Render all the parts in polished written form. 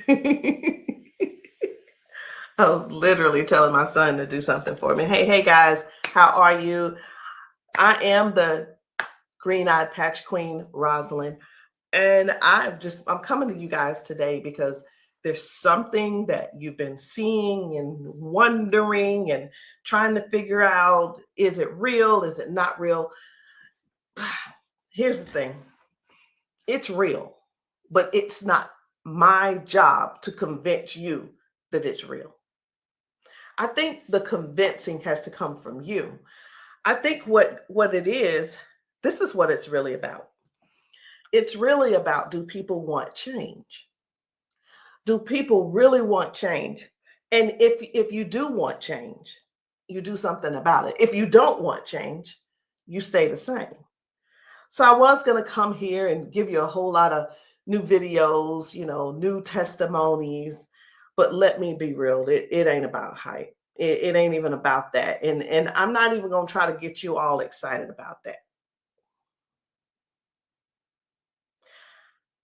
I was literally telling my son to do something for me. Hey guys, how are you? I am the green-eyed patch queen, Rosalind, and I'm coming to you guys today because there's something that you've been seeing and wondering and trying to figure out, is it real? Is it not real? Here's the thing. It's real, but it's not my job to convince you that it's real. I think the convincing has to come from you. I think what it is, this is what it's really about. It's really about, do people want change? Do people really want change? And if you do want change, you do something about it. If you don't want change, you stay the same. So I was going to come here and give you a whole lot of new videos, new testimonies, but let me be real, it ain't about hype. It ain't even about that. And I'm not even going to try to get you all excited about that.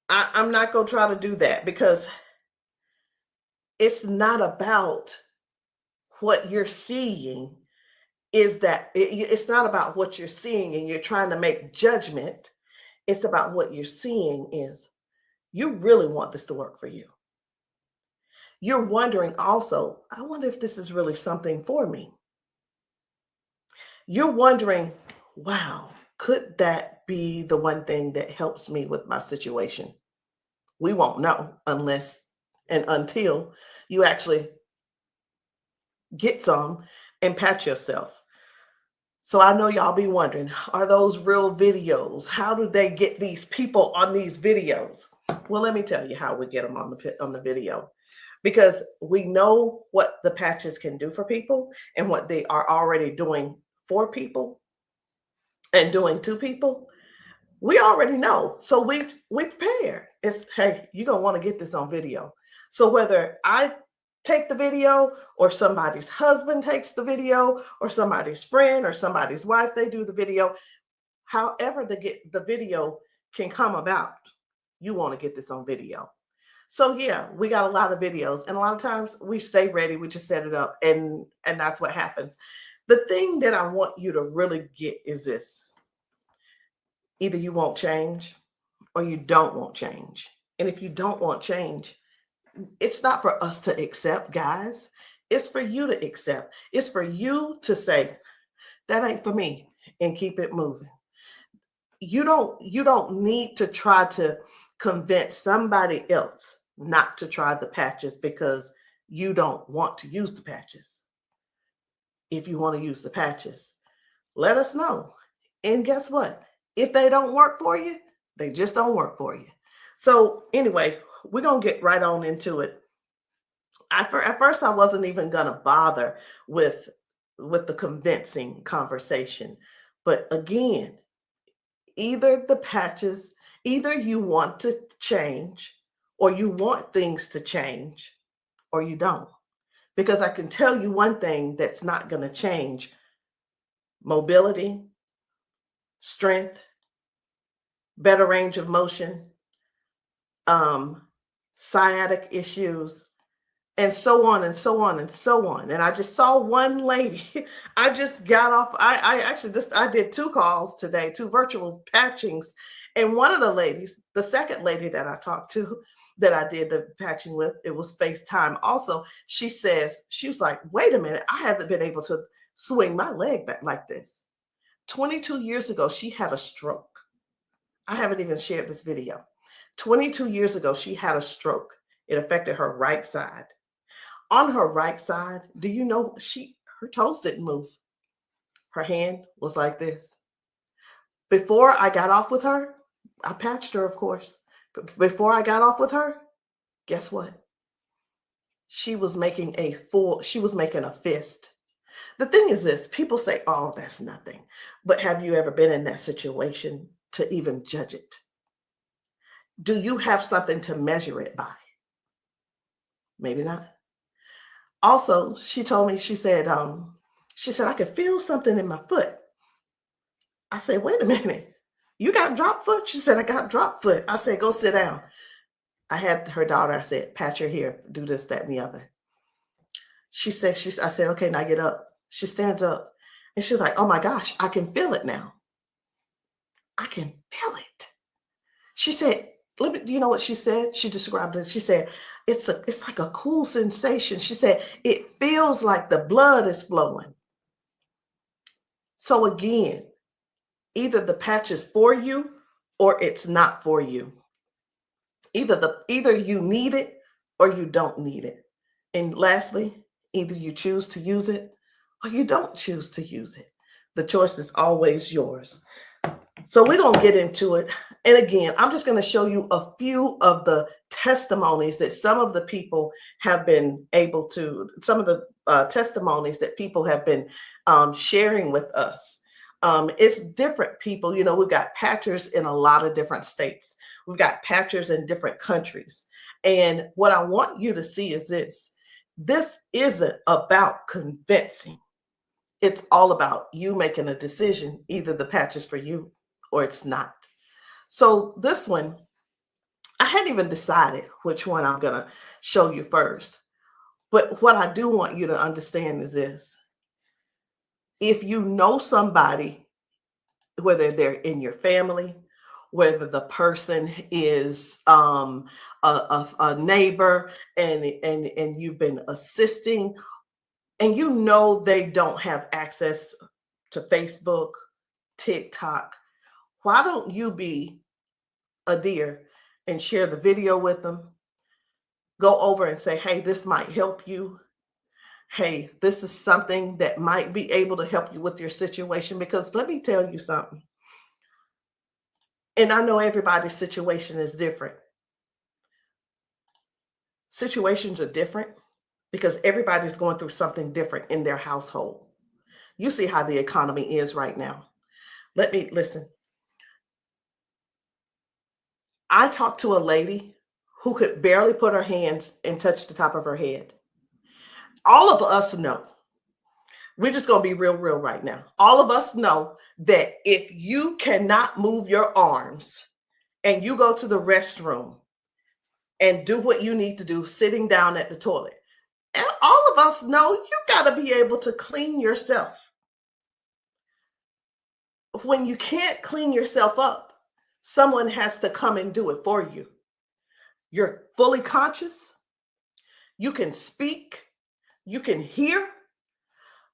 I'm not going to try to do that because it's not about what you're seeing. It's not about what you're seeing and you're trying to make judgment. It's about what you're seeing is you really want this to work for you. You're wondering also, I wonder if this is really something for me. You're wondering, wow, could that be the one thing that helps me with my situation? We won't know unless and until you actually get some and pat yourself. So I know y'all be wondering, are those real videos? How do they get these people on these videos? Well, let me tell you how we get them on the video. Because we know what the patches can do for people and what they are already doing for people and doing to people. We already know. So we prepare. It's, hey, you're going to want to get this on video. So whether I take the video or somebody's husband takes the video or somebody's friend or somebody's wife, they do the video, however the video can come about, you want to get this on video. So yeah, we got a lot of videos, and a lot of times we stay ready. We just set it up, and that's what happens. The thing that I want you to really get is this: either you won't change, or you don't want change. And if you don't want change, it's not for us to accept, guys. It's for you to accept. It's for you to say, that ain't for me, and keep it moving. You don't need to try to convince somebody else not to try the patches because you don't want to use the patches. If you want to use the patches, let us know. And guess what? If they don't work for you, they just don't work for you. So anyway, we're going to get right on into it. At first, I wasn't even going to bother with the convincing conversation. But again, either the patches, either you want to change or you want things to change or you don't. Because I can tell you one thing that's not going to change: mobility, strength, better range of motion, sciatic issues, and so on and so on and so on. And I just saw one lady. I just got off. I did 2 calls today, 2 virtual patchings. And one of the ladies, the second lady that I talked to, that I did the patching with, it was FaceTime also. She was like, wait a minute, I haven't been able to swing my leg back like this. 22 years ago, she had a stroke. I haven't even shared this video. 22 years ago, she had a stroke. It affected her right side. On her right side, do you know her toes didn't move? Her hand was like this. Before I got off with her, I patched her, of course. But before I got off with her, guess what? She was making a fist. The thing is this: people say, oh, that's nothing. But have you ever been in that situation to even judge it? Do you have something to measure it by? Maybe not. Also, she told me, she said, I could feel something in my foot. I said, wait a minute, you got drop foot? She said, I got drop foot. I said, go sit down. I had her daughter, I said, pat your hair, do this, that, and the other. I said, okay, now get up. She stands up and she's like, oh my gosh, I can feel it now. I can feel it. She said, let me, you know what she said? She described it. She said, it's like a cool sensation. She said, it feels like the blood is flowing. So again, either the patch is for you or it's not for you. Either you need it or you don't need it. And lastly, either you choose to use it or you don't choose to use it. The choice is always yours. So we're going to get into it. And again, I'm just going to show you a few of the testimonies that some of the people have been able to, some of the testimonies that people have been sharing with us. It's different people. You know, we've got patchers in a lot of different states. We've got patchers in different countries. And what I want you to see is this. This isn't about convincing. It's all about you making a decision. Either the patch is for you or it's not. So this one, I hadn't even decided which one I'm going to show you first. But what I do want you to understand is this. If you know somebody, whether they're in your family, whether the person is a neighbor and you've been assisting, and you know they don't have access to Facebook, TikTok, why don't you be a dear and share the video with them? Go over and say, hey, this might help you. Hey, this is something that might be able to help you with your situation. Because let me tell you something. And I know everybody's situation is different. Situations are different because everybody's going through something different in their household. You see how the economy is right now. Let me listen. I talked to a lady who could barely put her hands and touch the top of her head. All of us know, we're just going to be real right now. All of us know that if you cannot move your arms and you go to the restroom and do what you need to do sitting down at the toilet, and all of us know you got to be able to clean yourself. When you can't clean yourself up, someone has to come and do it for you. You're fully conscious. You can speak. You can hear.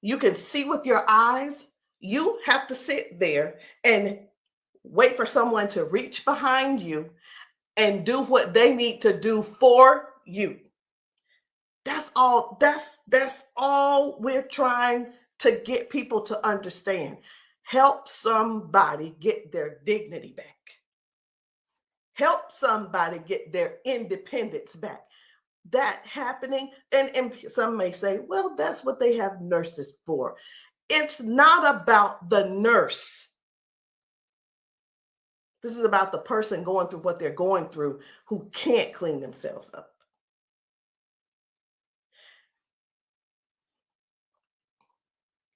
You can see with your eyes. You have to sit there and wait for someone to reach behind you and do what they need to do for you. That's all we're trying to get people to understand. Help somebody get their dignity back. Help somebody get their independence back. That happening, and some may say, well, that's what they have nurses for. It's not about the nurse. This is about the person going through what they're going through who can't clean themselves up.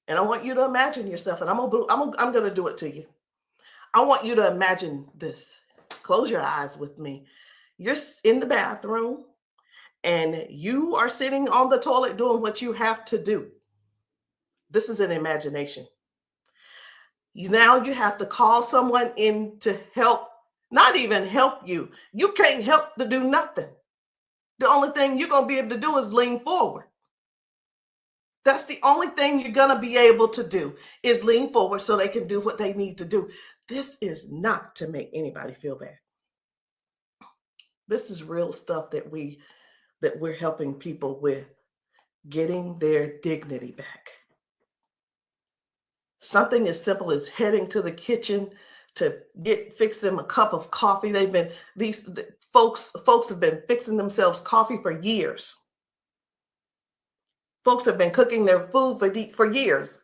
And I want you to imagine yourself, and I'm going to do it to you. I want you to imagine this. Close your eyes with me. You're in the bathroom and you are sitting on the toilet doing what you have to do. This is an imagination. Now you have to call someone in to help, not even help you. You can't help to do nothing. The only thing you're going to be able to do is lean forward. That's the only thing you're going to be able to do is lean forward so they can do what they need to do. This is not to make anybody feel bad. This is real stuff that we're helping people with, getting their dignity back. Something as simple as heading to the kitchen to fix them a cup of coffee. These folks have been fixing themselves coffee for years. Folks have been cooking their food for years.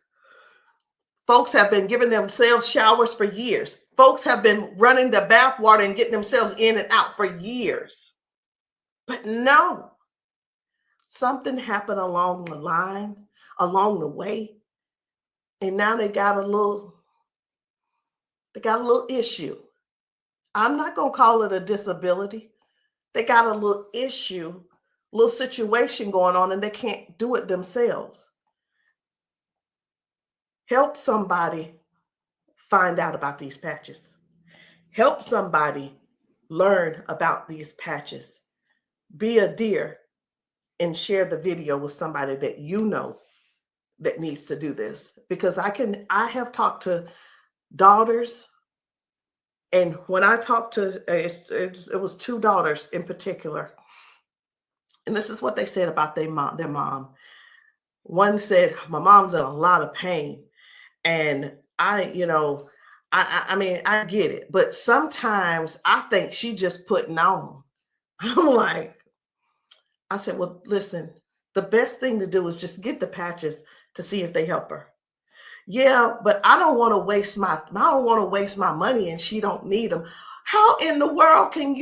Folks have been giving themselves showers for years. Folks have been running the bath water and getting themselves in and out for years. But no, something happened along the line, along the way, and now they got a little issue. I'm not going to call it a disability They got a little issue, little situation going on, and they can't do it themselves. Help somebody find out about these patches. Help somebody learn about these patches. Be a dear and share the video with somebody that you know that needs to do this. Because I have talked to daughters, and when I talked to, it was two daughters in particular, and this is what they said about their mom. One said, my mom's in a lot of pain. And I mean, I get it, but sometimes I think she just putting on. I'm like, I said, well, listen, the best thing to do is just get the patches to see if they help her. Yeah, but I don't want to waste my money and she don't need them. How in the world can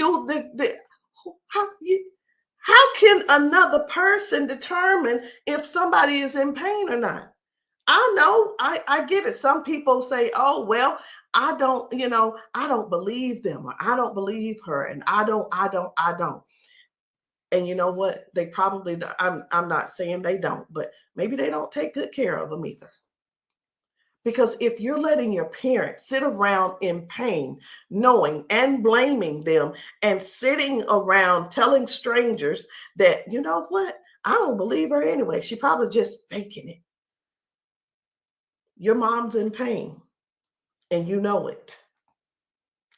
how can another person determine if somebody is in pain or not? I know, I get it. Some people say, oh, well, I don't believe them, or I don't believe her, and I don't. And you know what? They probably, I'm not saying they don't, but maybe they don't take good care of them either. Because if you're letting your parents sit around in pain, knowing and blaming them, and sitting around telling strangers that, you know what, I don't believe her anyway, she probably just faking it. Your mom's in pain and you know it,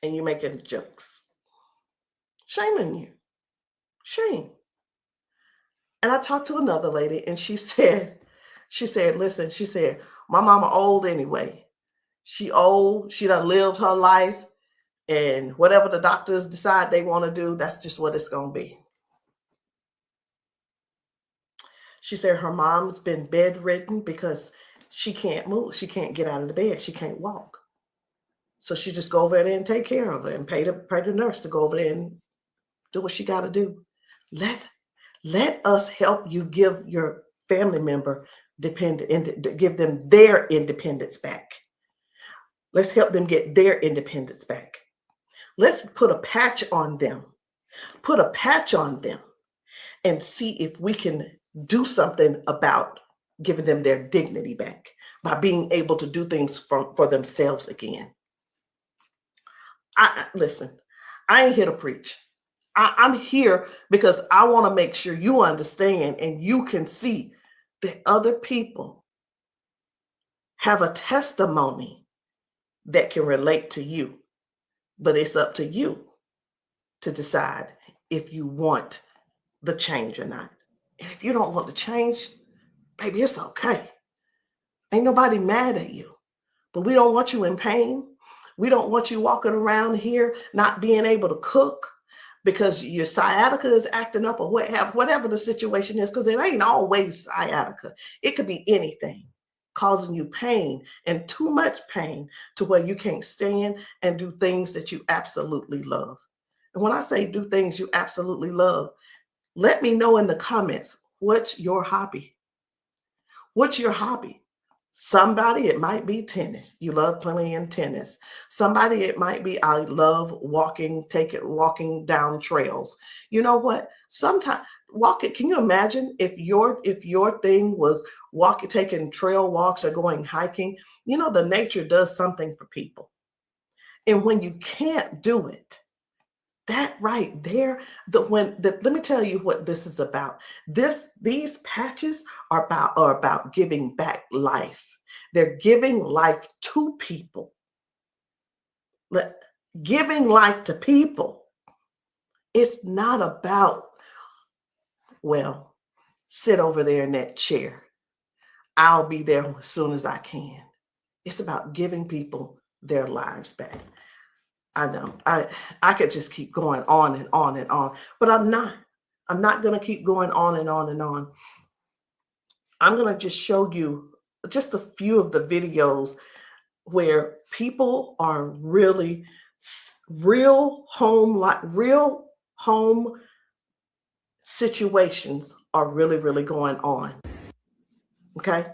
and you're making jokes. Shame on you. Shame. And I talked to another lady and she said, listen, she said, my mama old anyway. She old, she done lived her life, and whatever the doctors decide they want to do, that's just what it's going to be. She said her mom's been bedridden because she can't move. She can't get out of the bed. She can't walk. So she just go over there and take care of her and pay the nurse to go over there and do what she got to do. Let us help you give your family member give them their independence back. Let's help them get their independence back. Let's put a patch on them. Put a patch on them and see if we can do something about giving them their dignity back by being able to do things for themselves again. Listen, I ain't here to preach. I'm here because I want to make sure you understand and you can see that other people have a testimony that can relate to you. But it's up to you to decide if you want the change or not. And if you don't want the change, baby, it's okay. Ain't nobody mad at you. But we don't want you in pain. We don't want you walking around here not being able to cook because your sciatica is acting up, or whatever the situation is, because it ain't always sciatica. It could be anything causing you pain, and too much pain to where you can't stand and do things that you absolutely love. And when I say do things you absolutely love, let me know in the comments, what's your hobby? What's your hobby? Somebody, it might be tennis. You love playing tennis. Somebody, it might be, I love walking down trails. You know what? Sometimes walking, can you imagine if your thing was taking trail walks or going hiking? You know, the nature does something for people. And when you can't do it, that right there, let me tell you what this is about. These patches are about giving back life. They're giving life to people. Giving life to people. It's not about, well, sit over there in that chair. I'll be there as soon as I can. It's about giving people their lives back. I know I could just keep going on and on and on, but I'm not going to keep going on and on and on. I'm going to just show you just a few of the videos where people are really real home situations are really going on. Okay.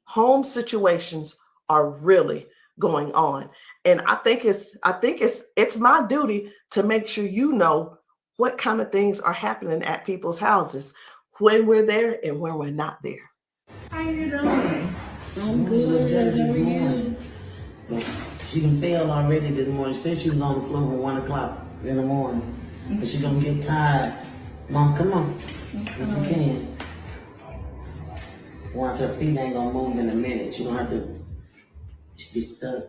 Home situations are really going on. And I think it's my duty to make sure you know what kind of things are happening at people's houses when we're there and when we're not there. How you doing? I'm good. How are you? She done failed already this morning. She said she was on the floor from 1 o'clock in the morning. But she gonna get tired. Mom, come on. If you can. Watch, her feet ain't gonna move in a minute. She gonna have to be stuck.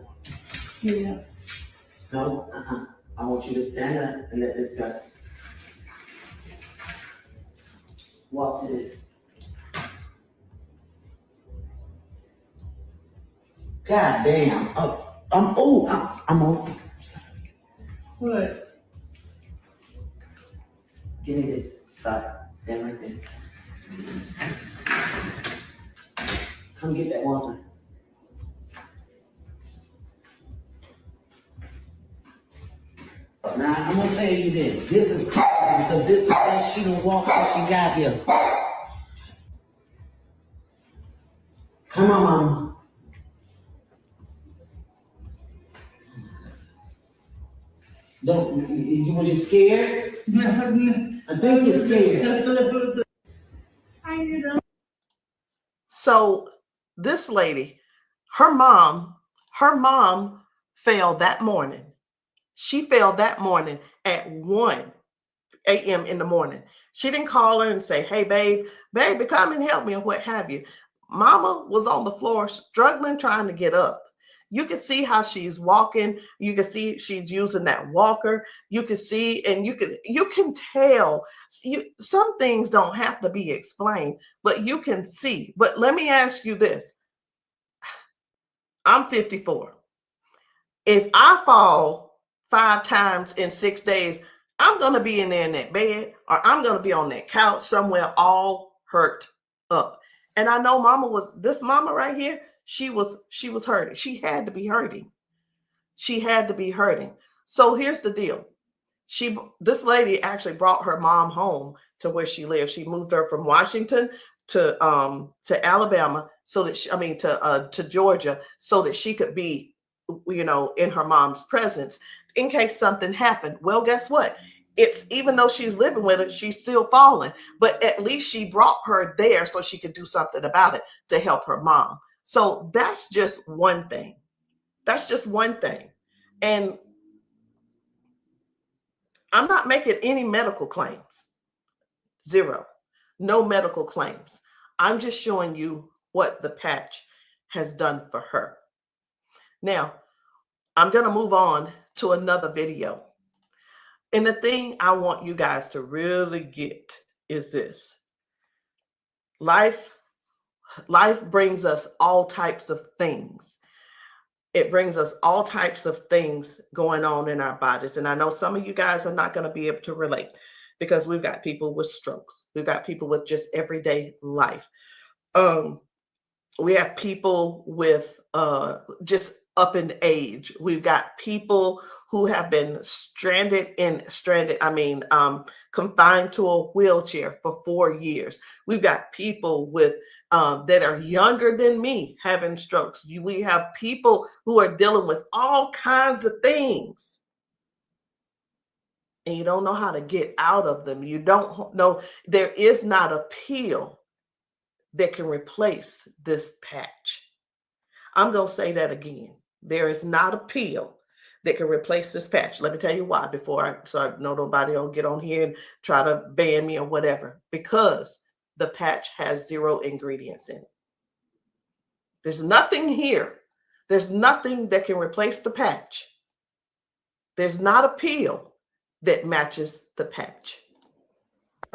Yeah. No, I want you to stand up and let this go. Walk to this. God damn. I'm on. What? Give me this. Stop. Stand right there. Come get that water. Now, I'm gonna tell you this. This is powerful because this is the best she done walked since she got here. Come on, Mama. Don't, was you scared? I think you're scared. How you doing? So this lady, her mom fell that morning. She fell that morning at 1 a.m. in the morning. She didn't call her and say, hey, baby, come and help me, or what have you. Mama was on the floor struggling, trying to get up. You can see how she's walking. You can see she's using that walker. You can see, and you can tell. Some things don't have to be explained, but you can see. But let me ask you this. I'm 54. If I fall 5 times in 6 days, I'm going to be in there in that bed, or I'm going to be on that couch somewhere all hurt up. And I know this mama right here, she was hurting. She had to be hurting. She had to be hurting. So here's the deal. This lady actually brought her mom home to where she lived. She moved her from Washington to Alabama to Georgia, so that she could be, in her mom's presence in case something happened. Well, guess what? It's, even though she's living with her, she's still falling, but at least she brought her there so she could do something about it to help her mom. So that's just one thing. That's just one thing. And I'm not making any medical claims. Zero. No medical claims. I'm just showing you what the patch has done for her. Now, I'm going to move on to another video. And the thing I want you guys to really get is this. Life brings us all types of things. It brings us all types of things going on in our bodies. And I know some of you guys are not going to be able to relate, because we've got people with strokes. We've got people with just everyday life. We have people with just up in age. We've got people who have been confined to a wheelchair for 4 years. We've got people with that are younger than me having strokes. We have people who are dealing with all kinds of things, and you don't know how to get out of them. You don't know. There is not a pill that can replace this patch. I'm going to say that again. There is not a pill that can replace this patch. Let me tell you why, so I know nobody will get on here and try to ban me or whatever. Because the patch has 0 ingredients in it. There's nothing here. There's nothing that can replace the patch. There's not a pill that matches the patch.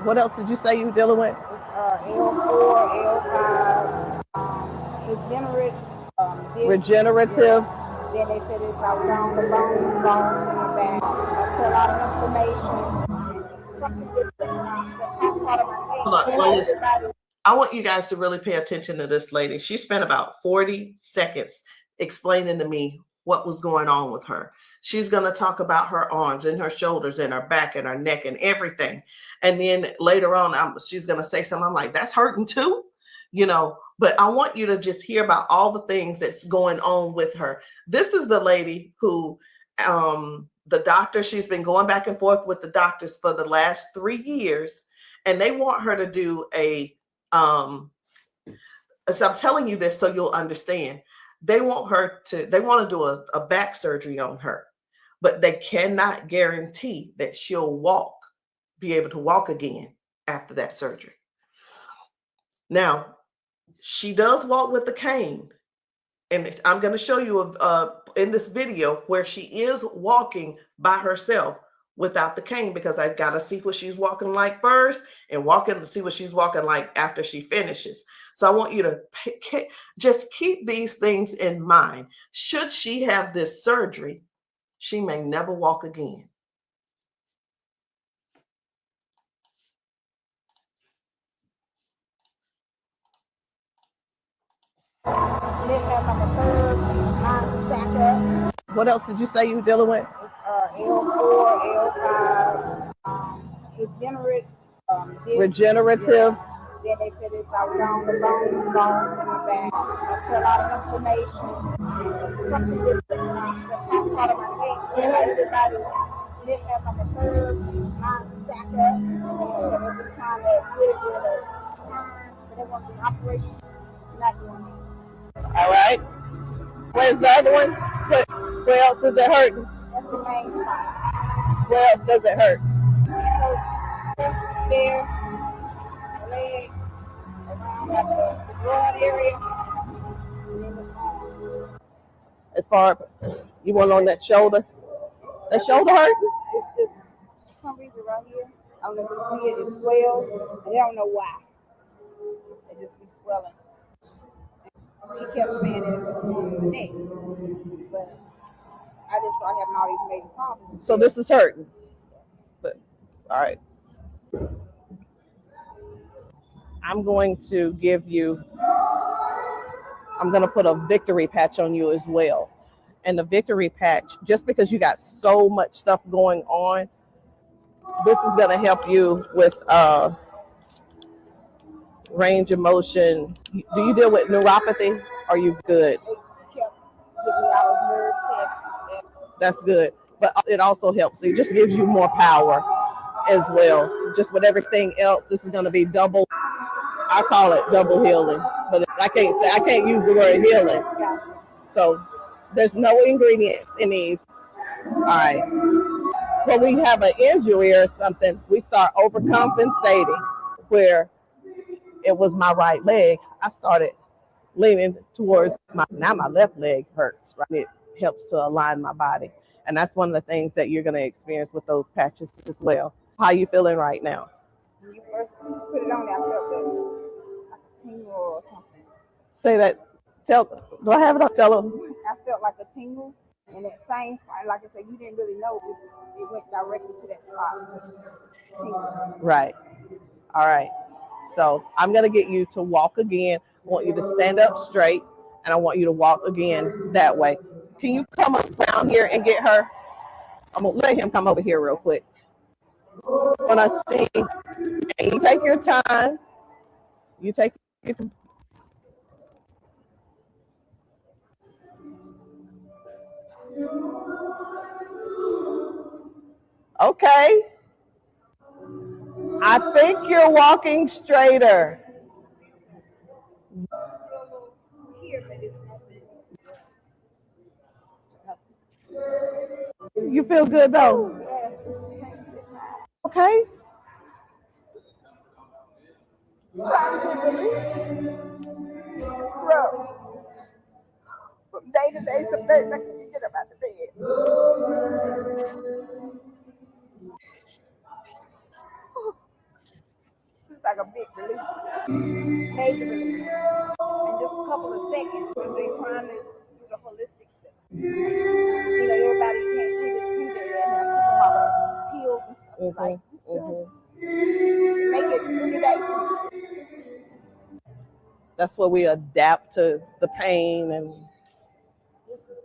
What else did you say you were dealing with? It's L4, L5, regenerative. Yeah. Then they said it's about down the bone, bones in the back. That's a lot of inflammation. Something that's part of my head. I want you guys to really pay attention to this lady. She spent about 40 seconds explaining to me what was going on with her. She's going to talk about her arms and her shoulders and her back and her neck and everything. And then later on, she's going to say something. I'm like, that's hurting too, but I want you to just hear about all the things that's going on with her. This is the lady who the doctor, she's been going back and forth with the doctors for the last 3 years, and they want her to do a so I'm telling you this so you'll understand. They want to do a back surgery on her, but they cannot guarantee that she'll be able to walk again after that surgery. Now, she does walk with the cane, and I'm going to show you in this video where she is walking by herself without the cane, because I got to see what she's walking like first and see what she's walking like after she finishes. So I want you to just keep these things in mind. Should she have this surgery, she may never walk again. Then have like a curve, mine stack up. What else did you say you were dealing with? It's L4, L5, regenerative. Yeah. Then they said it's like down the bone in the back. That's a lot of inflammation. Something with the top part of my neck. And everybody didn't have like a curve, mine stack up. So they've been trying to get it with a turn, but they want the operation. Not doing it. All right. Where's the other one? Where else is it hurting? That's the main spot. Where else does it hurt? It hurts there, leg, around like the broad area, and then it's on. As far you want on that shoulder? That shoulder hurt? It's this, for some reason right here. I don't know if you see it, it swells, and they don't know why. It just be swelling. He kept saying that it was from the neck, but I just started having all these major problems. So this is hurting. But, all right. I'm going to put a victory patch on you as well. And the victory patch, just because you got so much stuff going on, this is going to help you with range of motion. Do you deal with neuropathy? Are you good? They kept giving me all those nerve tests. That's good. But it also helps. It just gives you more power as well. Just with everything else, this is going to be double. I call it double healing, but I can't use the word healing. So there's no ingredients in these. All right. When we have an injury or something, we start overcompensating. Where it was my right leg, I started leaning towards my left leg hurts, right? It helps to align my body. And that's one of the things that you're going to experience with those patches as well. How are you feeling right now? When you first put it on, I felt like a tingle or something. Say that. Do I have it up? Tell them. I felt like a tingle, and that same spot, like I said, you didn't really know it went directly to that spot. Tingle. Right. All right. So I'm going to get you to walk again. I want you to stand up straight, and I want you to walk again that way. Can you come around here and get her? I'm going to let him come over here real quick. When I sing, and you take your time. You take your time. Okay. I think you're walking straighter. You feel good though? Okay. Trying to get relief. It's rough. From day to day, some days I can't get up out of bed. It's like a big relief. Major relief. In just a couple of seconds, because they're trying to do the holistic stuff. You know, everybody can't see this picture and have to come out of pills and stuff like make it 3 days. That's where we adapt to the pain, and this is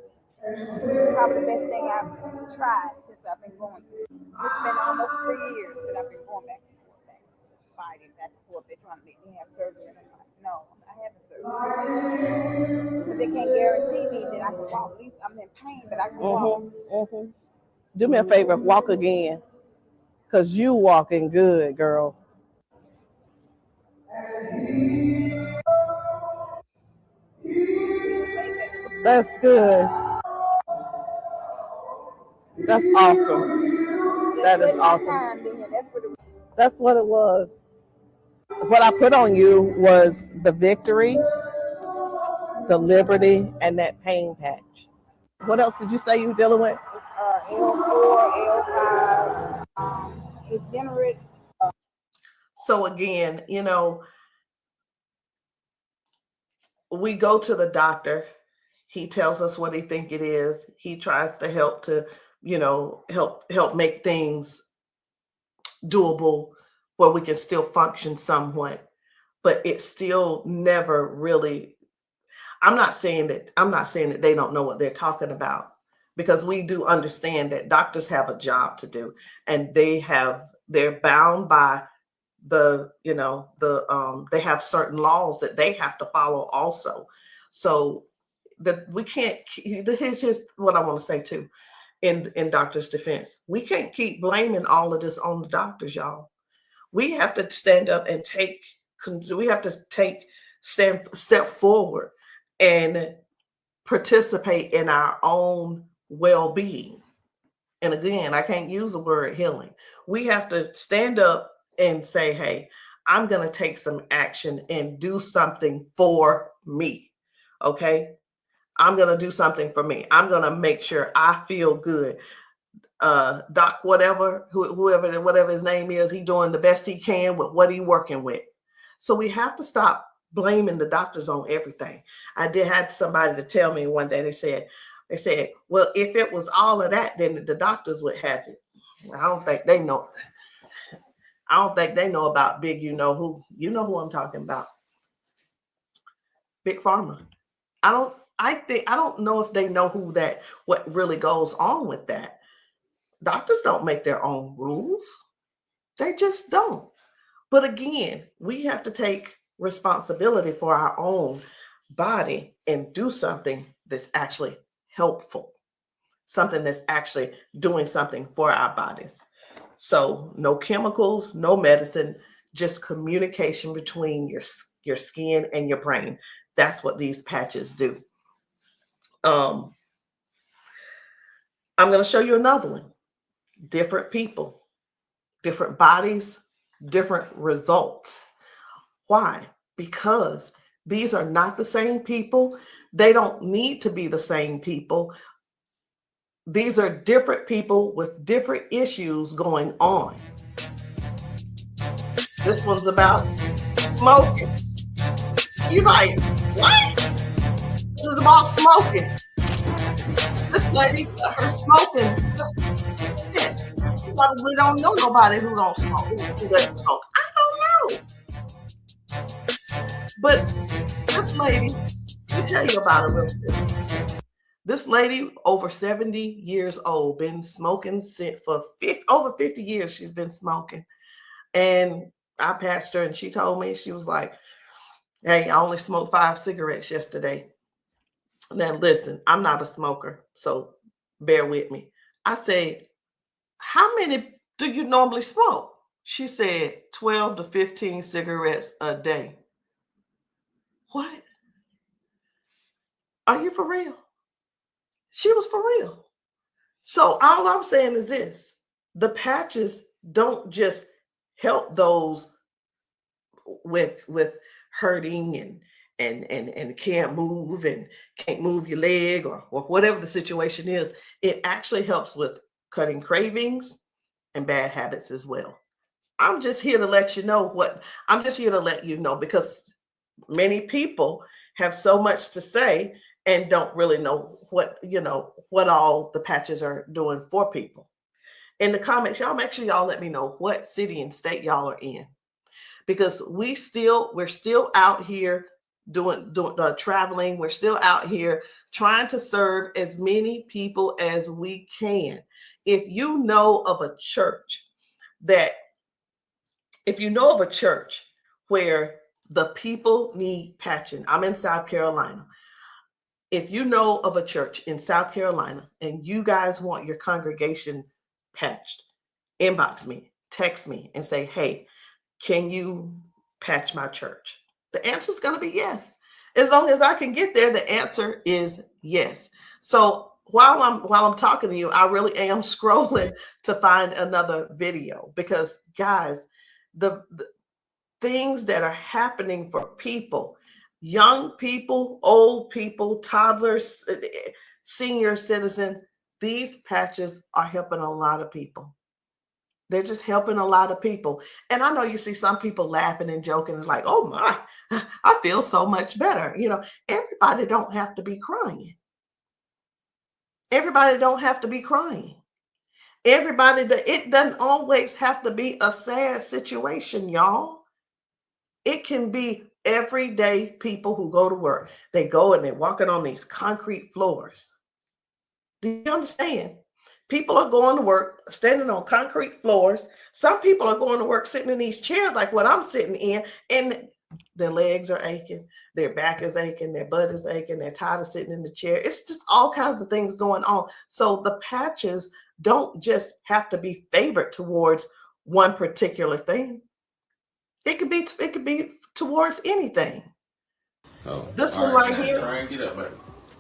probably the best thing I've tried since I've been going through. It's been almost 3 years that I've been going back and forth, fighting back and forth. They're trying to make me have surgery, and I'm like, no, I'm not having surgery. Because they can't guarantee me that I can walk. At least I'm in pain, but I can walk. Do me a favor, walk again, because you walking good, girl. That's good. That's awesome. That is awesome. That's what it was. What I put on you was the victory, the liberty, and that pain patch. What else did you say you were dealing with? It's L4, L5, degenerate. So again, we go to the doctor. He tells us what he think it is. He tries to help to, help make things doable where we can still function somewhat, but it's still never really. I'm not saying that they don't know what they're talking about, because we do understand that doctors have a job to do, and they're bound by they have certain laws that they have to follow also. So that we can't. Here's what I want to say too, in doctors' defense, we can't keep blaming all of this on the doctors, y'all. We have to stand up and step forward and participate in our own well-being. And again, I can't use the word healing. We have to stand up and say, hey, I'm going to take some action and do something for me. Okay. I'm going to do something for me. I'm going to make sure I feel good. Doc, whatever his name is, he doing the best he can with what he working with. So we have to stop blaming the doctors on everything. I had somebody to tell me one day, they said, well, if it was all of that, then the doctors would have it. I don't think they know. I don't think they know about big, you know who I'm talking about. Big Pharma. I don't know if they know what really goes on with that. Doctors don't make their own rules. They just don't. But again, we have to take responsibility for our own body and do something that's actually helpful, something that's actually doing something for our bodies. So no chemicals, no medicine, just communication between your skin and your brain. That's what these patches do. I'm going to show you another one. Different people, different bodies, different results. Why? Because these are not the same people. They don't need to be the same people. These are different people with different issues going on. This one's about smoking. You're like, what? This is about smoking. This lady, her smoking. You probably don't know nobody who don't smoke, who doesn't smoke. I don't know. But this lady, let me tell you about her real quick. This lady, over 70 years old, been smoking for over 50 years. She's been smoking. And I patched her, and she told me, she was like, hey, I only smoked 5 cigarettes yesterday. Now, listen, I'm not a smoker, so bear with me. I said, how many do you normally smoke? She said 12 to 15 cigarettes a day. What? Are you for real? She was for real. So all I'm saying is this: the patches don't just help those with hurting and can't move and can't move your leg or whatever the situation is. It actually helps with cutting cravings and bad habits as well. I'm just here to let you know because many people have so much to say and don't really know what all the patches are doing for people. In the comments, y'all make sure y'all let me know what city and state y'all are in, because we're still out here doing traveling. We're still out here trying to serve as many people as we can. If you know of a church where the people need patching, I'm in South Carolina. if you know of a church in South Carolina and you guys want your congregation patched, inbox me, text me, and say, hey, can you patch my church? The answer is going to be yes. As long as I can get there, the answer is yes. So while I'm talking to you, I really am scrolling to find another video, because guys, the things that are happening for people, young people, old people, toddlers, senior citizens, these patches are helping a lot of people. They're just helping a lot of people. And I know you see some people laughing and joking. It's like, oh my, I feel so much better. You know, everybody don't have to be crying. Everybody don't have to be crying. It doesn't always have to be a sad situation, y'all. It can be everyday people who go to work. They go and they're walking on these concrete floors. Do you understand? People are going to work standing on concrete floors. Some people are going to work sitting in these chairs like what I'm sitting in, and their legs are aching, their back is aching, their butt is aching, they're tired of sitting in the chair. It's just all kinds of things going on. So the patches don't just have to be favored towards one particular thing. It could be towards anything. So this one right here, try and get up, baby.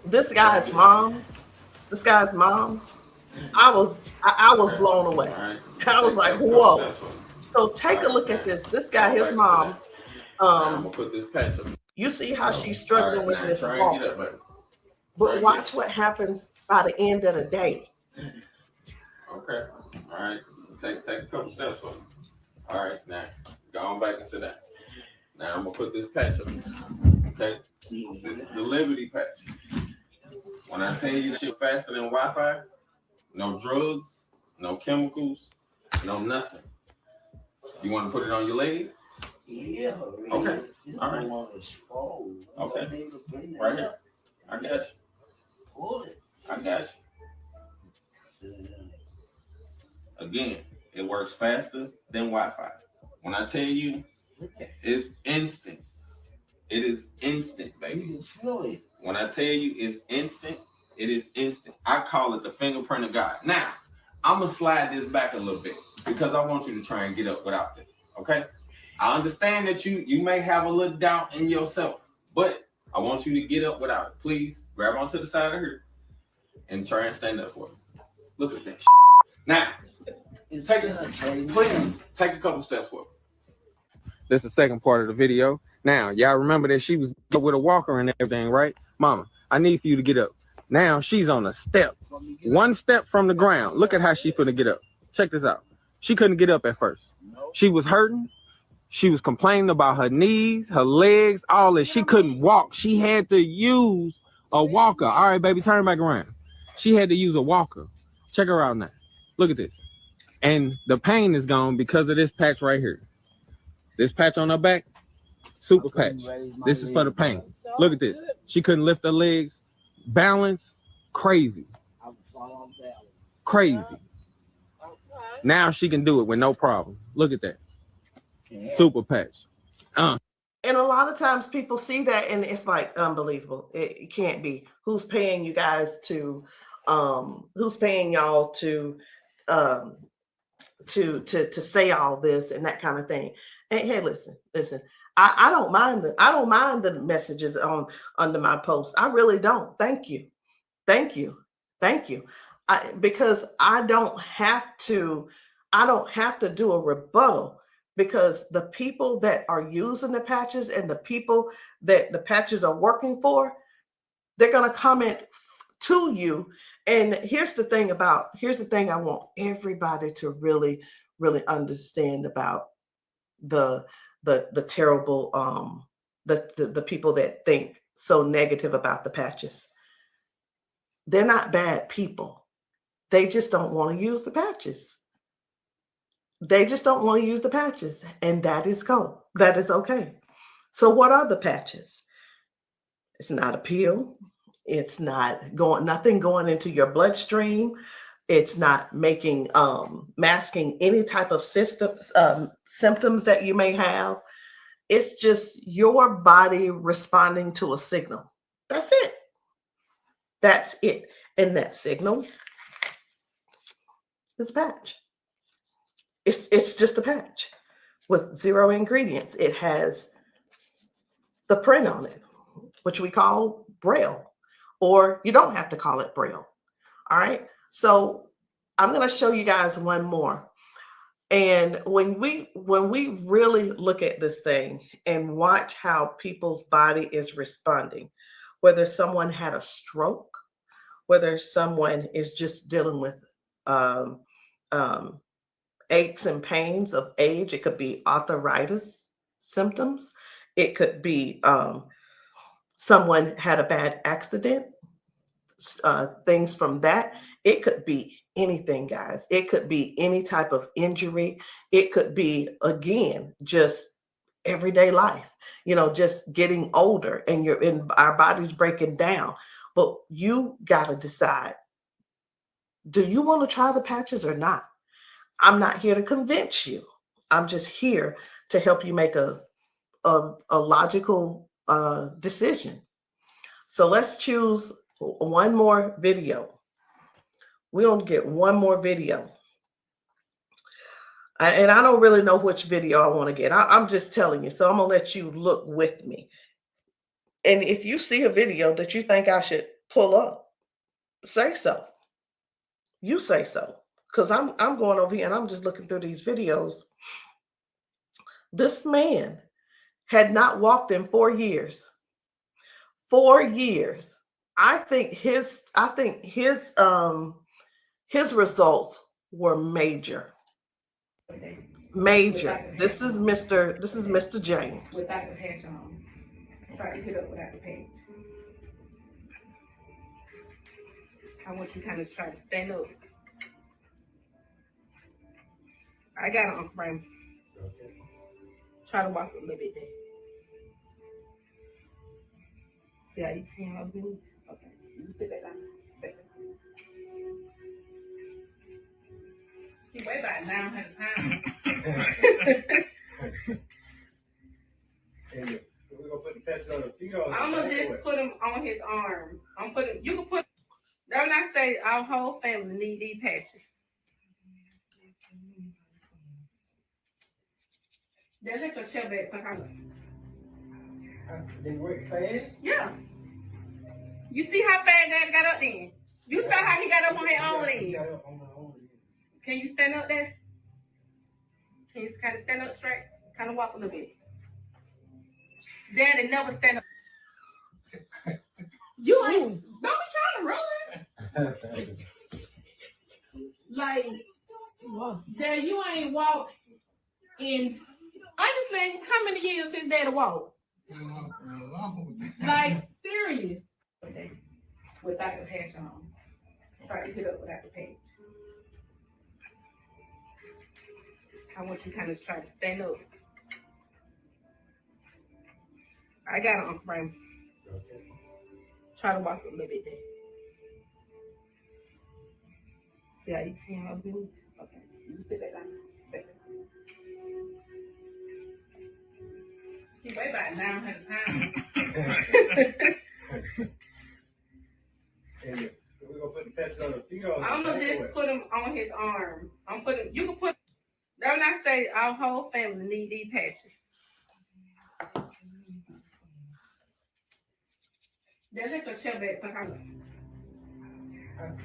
This guy's mom, I was blown away. Right. I was like, whoa. So take a look at this. This guy, his mom, I'm gonna put this patch up. you see how she's struggling with this try walk. and get up, baby. But watch what happens by the end of the day. Okay. All right. Take a couple steps for me. All right. Now go on back and sit down. Now I'm gonna put this patch up. Okay. This is the Liberty patch. When I tell you that you're faster than Wi-Fi, no drugs, no chemicals, no nothing. You want to put it on your leg? Yeah. Okay. All right. Okay. Right here. I got you. Pull it. I got you. Again, it works faster than Wi-Fi. When I tell you, it's instant. It is instant, baby. You can feel it. When I tell you it's instant, it is instant. I call it the fingerprint of God. Now, I'm going to slide this back a little bit because I want you to try and get up without this, okay? I understand that you may have a little doubt in yourself, but I want you to get up without it. Please grab onto the side of her and try and stand up for me. Look at that shit. Now, please take a couple steps forward. This is the second part of the video. Now, y'all remember that she was with a walker and everything, right? Mama, I need for you to get up. Now she's on a step. One step from the ground. Look at how she finna get up. Check this out. She couldn't get up at first. She was hurting. She was complaining about her knees, her legs, all that. She couldn't walk. She had to use a walker. All right, baby, turn back around. She had to use a walker. Check her out now. Look at this. And the pain is gone because of this patch right here. This patch on her back, super patch. This is for the pain. Look at this. She couldn't lift her legs. Balance, crazy. Crazy. Now she can do it with no problem. Look at that. Super patch. And a lot of times people see that and it's like unbelievable. It can't be. Who's paying you guys to who's paying y'all to say all this and that kind of thing. And hey, listen. I don't mind the messages under my post. I really don't. Thank you. Because I don't have to do a rebuttal, because the people that are using the patches and the people that the patches are working for, they're going to comment to you. And here's the thing I want everybody to really, really understand about the terrible, the people that think so negative about the patches. They're not bad people. They just don't want to use the patches. And that is cool. That is okay. So what are the patches? It's not a pill. It's not nothing going into your bloodstream. It's not masking any type of symptoms that you may have. It's just your body responding to a signal. That's it. That's it. And that signal is a patch. It's just a patch with 0 ingredients. It has the print on it, which we call Braille, or you don't have to call it Braille. All right. So I'm going to show you guys one more. And when we really look at this thing and watch how people's body is responding, whether someone had a stroke, whether someone is just dealing with aches and pains of age, it could be arthritis symptoms, it could be someone had a bad accident, things from that. It could be anything, guys. It could be any type of injury. It could be, again, just everyday life, just getting older and our body's breaking down. But you got to decide, do you want to try the patches or not? I'm not here to convince you. I'm just here to help you make a logical decision. So let's choose one more video. We're going to get one more video. And I don't really know which video I want to get. I'm just telling you. So I'm going to let you look with me. And if you see a video that you think I should pull up, say so. You say so. Because I'm going over here and I'm just looking through these videos. This man had not walked in 4 years. 4 years. I think his results were major. Major. This is Mr. James. Without the patch on. Try to get up without the patch. I want you to kind of try to stand up. I got it, Uncle Brandon. Try to walk a little bit there. See how you can up here? Okay. You sit back down. Back down. He weigh about 900 pounds. We're gonna put the patch on his feet. I'm gonna just put him on his arms. You can put, that when I say our whole family need these patches. Then let your chair back some kind of. They work fast? Yeah. You see how fast Daddy got up then? You saw how he got up on his own leg. Can you stand up there? Can you kind of stand up straight? Kind of walk a little bit. Daddy never stand up. You ain't, don't be trying to run. Like, Dad, you ain't walked in, honestly, how many years since Daddy walked? Like, serious. Without the patch on. Try to get up without the patch. I want you to kind of try to stand up. I got it, Uncle Brandon. Try to walk a little bit there. See how you can up here? Okay. You sit back down. Back down. He weigh about 900 pounds. We're gonna put the patch on his feet. I'm gonna just put him on his arm. You can put, that when I say our whole family need these patches. Then let your chair back some kind of.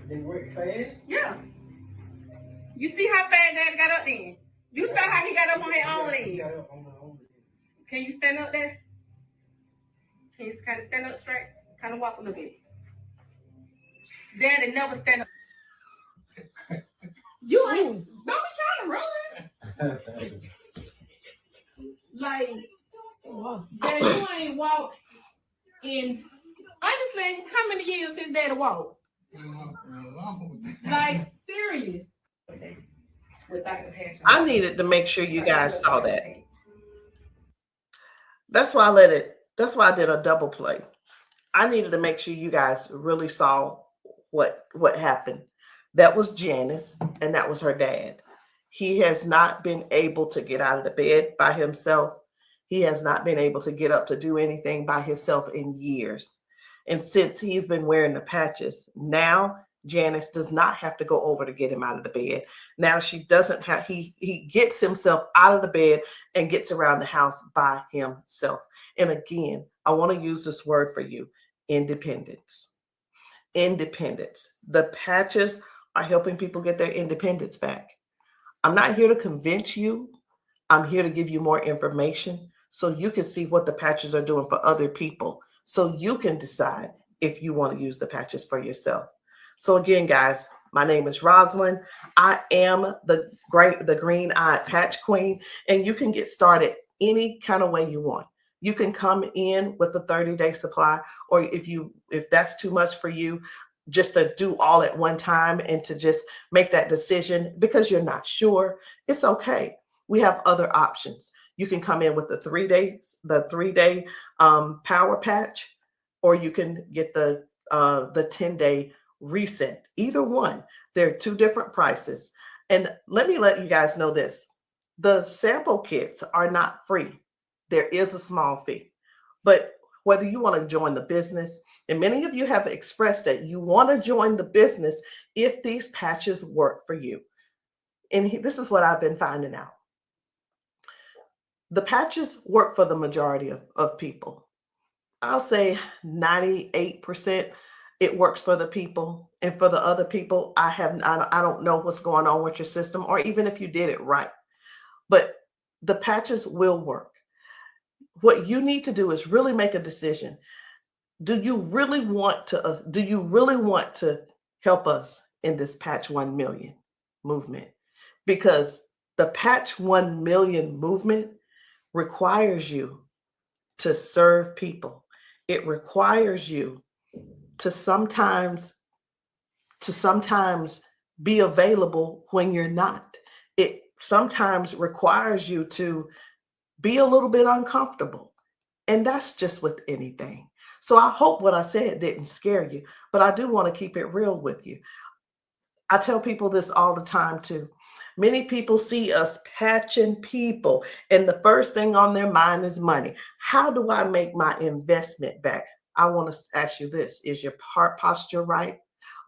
They work fast? Yeah. You see how fast Daddy got up then? You saw how he got up on his own leg. Can you stand up there? Can you kind of stand up straight? Kind of walk a little bit. Daddy never stand up. You ain't, don't be trying to run. Like, Daddy, you ain't walked in, honestly, how many years since Daddy walked? Like, serious. Without the patch on. I needed to make sure you guys saw that. That's why I did a double play. I needed to make sure you guys really saw what happened. That was Janice, and that was her dad. He has not been able to get out of the bed by himself. He has not been able to get up to do anything by himself in years. And since he's been wearing the patches, now Janice does not have to go over to get him out of the bed. Now she doesn't have, he gets himself out of the bed and gets around the house by himself. And again, I want to use this word for you, independence. Independence. The patches are helping people get their independence back. I'm not here to convince you. I'm here to give you more information so you can see what the patches are doing for other people, so you can decide if you want to use the patches for yourself. So again, guys, my name is Rosalind. I am the green-eyed patch queen, and you can get started any kind of way you want. You can come in with a 30-day supply, or if that's too much for you, just to do all at one time and to just make that decision because you're not sure, it's okay. We have other options. You can come in with the 3-day power patch, or you can get the 10-day reset. Either one. There are two different prices. And let me let you guys know this. The sample kits are not free. There is a small fee. But whether you want to join the business, and many of you have expressed that you want to join the business if these patches work for you. And this is what I've been finding out. The patches work for the majority of people. I'll say 98% it works for the people. And for the other people, I don't know what's going on with your system, or even if you did it right. But the patches will work. What you need to do is really make a decision. Do you really want to help us in this Patch 1 Million movement? Because the Patch 1 Million movement requires you to serve people. It requires you to sometimes be available when you're not. It sometimes requires you to be a little bit uncomfortable. And that's just with anything. So I hope what I said didn't scare you, but I do want to keep it real with you. I tell people this all the time too. Many people see us patching people, and the first thing on their mind is money. How do I make my investment back? I want to ask you this. Is your heart posture right?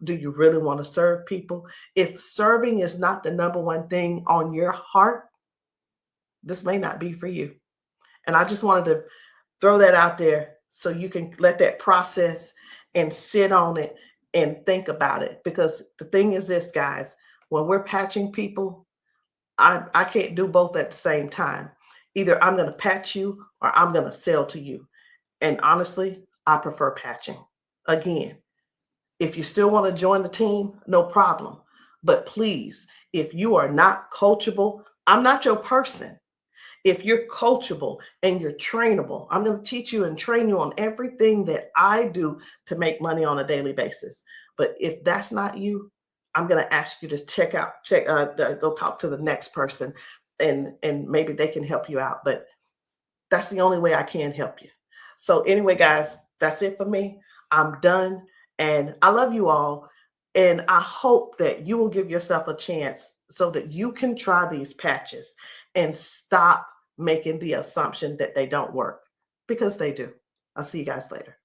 Do you really want to serve people? If serving is not the number one thing on your heart, this may not be for you. And I just wanted to throw that out there so you can let that process and sit on it and think about it. Because the thing is this, guys, when we're patching people, I can't do both at the same time. Either I'm going to patch you or I'm going to sell to you. And honestly, I prefer patching. Again, if you still want to join the team, no problem. But please, if you are not coachable, I'm not your person. If you're coachable and you're trainable, I'm going to teach you and train you on everything that I do to make money on a daily basis. But if that's not you, I'm going to ask you to go talk to the next person, and maybe they can help you out. But that's the only way I can help you. So anyway, guys, that's it for me. I'm done. And I love you all. And I hope that you will give yourself a chance so that you can try these patches and stop making the assumption that they don't work, because they do. I'll see you guys later.